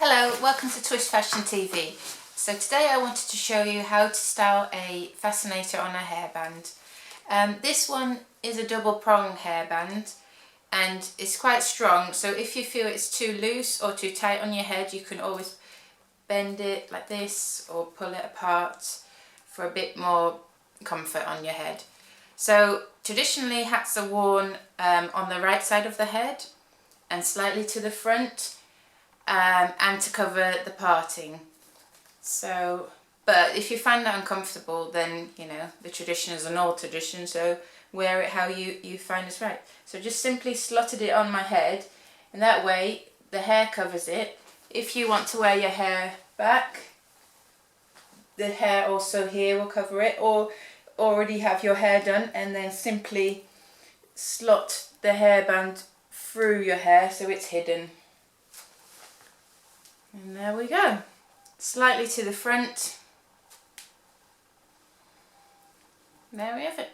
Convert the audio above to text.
Hello, welcome to Twist Fashion TV. So today I wanted to show you how to style a fascinator on a hairband. This one is a double prong hairband and it's quite strong, so if you feel it's too loose or too tight on your head, you can always bend it like this or pull it apart for a bit more comfort on your head. So traditionally hats are worn on the right side of the head and slightly to the front. And to cover the parting. So, but if you find that uncomfortable, then you know the tradition is an old tradition, so wear it how you find is right. So just simply slotted it on my head, and that way the hair covers it. If you want to wear your hair back, the hair also here will cover it, or already have your hair done and then simply slot the hairband through your hair so it's hidden. And there we go, slightly to the front. There we have it.